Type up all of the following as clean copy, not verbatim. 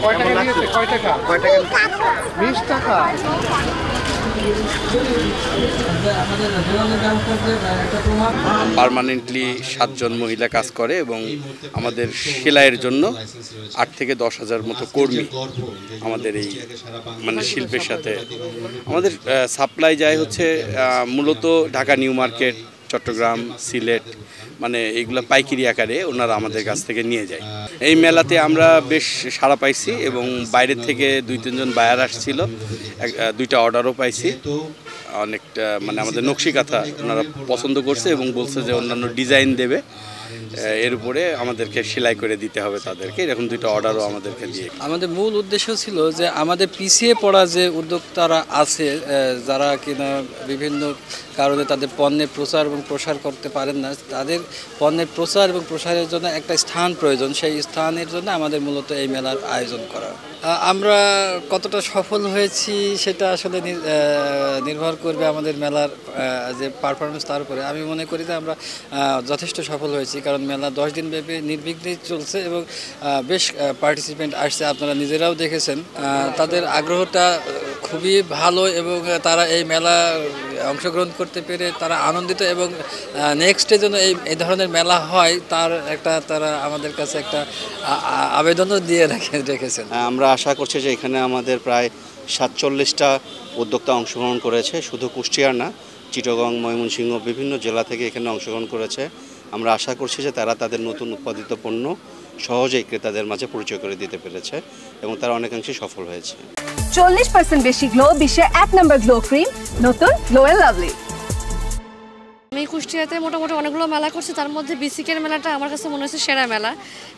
কয় টাকা নিয়েছে? কয় টাকা? 20 টাকা। পার্মানেন্টলি 7 জন মহিলা কাজ করে এবং আমাদের সেলাইয়ের জন্য 8 থেকে 10 হাজার মতো কর্মী আমাদের এই মানে শিল্পের সাথে আমাদের সাপ্লাই যায় হচ্ছে মূলত ঢাকা নিউ মার্কেট, চট্টগ্রাম, সিলেট, মানে এইগুলো পাইকারি আকারে ওনারা আমাদের কাছ থেকে নিয়ে যায়। এই মেলাতে আমরা বেশ সাড়া পাইছি এবং বাইরের থেকে 2-3 জন বায়ার আসছিল, 2টা অর্ডারও পাইছি। অনেকটা মানে আমাদের নকশি কাঁথা ওনারা পছন্দ করছে এবং বলছে যে অন্যান্য ডিজাইন দেবে, এর উপরে আমাদেরকে সেলাই করে দিতে হবে তাদেরকে, এরকম 2টা অর্ডারও আমাদেরকে দিয়ে। আমাদের মূল উদ্দেশ্য ছিল যে আমাদের পিছিয়ে পড়া যে উদ্যোক্তারা আছে, যারা কিনা বিভিন্ন কারণে তাদের পণ্যের প্রচার এবং প্রসার করতে পারেন না, তাদের পণ্যের প্রচার এবং প্রসারের জন্য একটা স্থান প্রয়োজন। সেই স্থানের জন্য আমাদের মূলত এই মেলার আয়োজন করা। আমরা কতটা সফল হয়েছি সেটা আসলে নির্ভর করবে আমাদের মেলার যে পারফরমেন্স, তার উপরে। আমি মনে করি যে আমরা যথেষ্ট সফল হয়েছি, কারণ মেলা 10 দিন ব্যাপী নির্বিঘ্নেই চলছে এবং বেশ পার্টিসিপেন্ট আসছে, আপনারা নিজেরাও দেখেছেন। তাদের আগ্রহটা খুবই ভালো এবং তারা এই মেলা অংশগ্রহণ করতে পেরে তারা আনন্দিত এবং নেক্সটে যেন এই ধরনের মেলা হয় তার একটা তারা আমাদের কাছে একটা আবেদনও দিয়ে রেখেছেন। আমরা আশা করছি যে এখানে আমাদের প্রায় 47টা উদ্যোক্তা অংশগ্রহণ করেছে, শুধু কুষ্টিয়ার না, চিটাগং, ময়মনসিংহ বিভিন্ন জেলা থেকে এখানে অংশগ্রহণ করেছে। আমরা আশা করছি যে তারা তাদের নতুন উৎপাদিত পণ্য সহজেই ক্রেতাদের মাঝে পরিচয় করে দিতে পেরেছে এবং তারা অনেকাংশে সফল হয়েছে। 40% বেশি গ্লো, বিশ্বের 1 নম্বর গ্লো ক্রিম, নতুন গ্লো এন্ড লাভলি। আমি কুষ্টিয়াতে মোটামুটি অনেকগুলো মেলা করছি, তার মধ্যে বিসিকের মেলাটা আমার কাছে মনে হচ্ছে সেরা মেলা।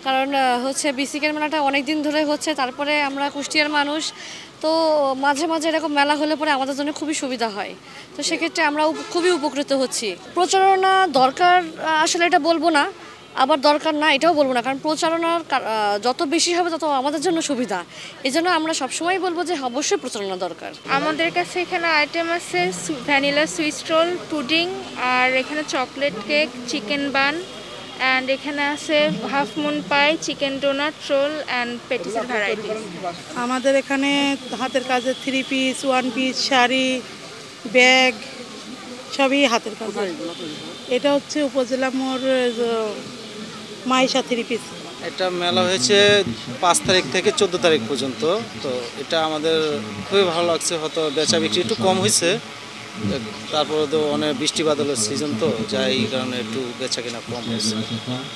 কারণ হচ্ছে বিসিকের মেলাটা অনেক দিন ধরে হচ্ছে, তারপরে আমরা কুষ্টিয়ার মানুষ তো মাঝে মাঝে এরকম মেলা হলে পরে আমাদের জন্য খুবই সুবিধা হয়। তো সেক্ষেত্রে আমরা খুবই উপকৃত হচ্ছি। প্রচারণা দরকার আসলে এটা বলবো না, আবার দরকার না এটাও বলবো না, কারণ প্রচারণার যত বেশি হবে তত আমাদের জন্য সুবিধা। এই জন্য আমরা সবসময় বলবো যে অবশ্যই প্রচারণা দরকার। আমাদের কাছে এখানে আইটেম আছে ভ্যানিলা সুইস রোল, পুডিং, আর এখানে chocolate cake, chicken bun, and এখানে আছে half moon pie, chicken donut, roll and পেটিসের ভ্যারাইটিস। আমাদের এখানে হাতের কাজের 3 পিস, 1 পিস, শাড়ি, ব্যাগ সবই হাতের কাজ। এটা হচ্ছে উপজেলা মোড় মাইশা 3 পিস। এটা মেলা হয়েছে 5 তারিখ থেকে 14 তারিখ পর্যন্ত। তো এটা আমাদের খুবই ভালো লাগছে। হয়তো বেচা বিক্রি একটু কম হয়েছে, তারপরে তো অনেক বৃষ্টি বাদলের সিজন, তো যাই কারণে একটু বেচা কিনা কম হয়েছে।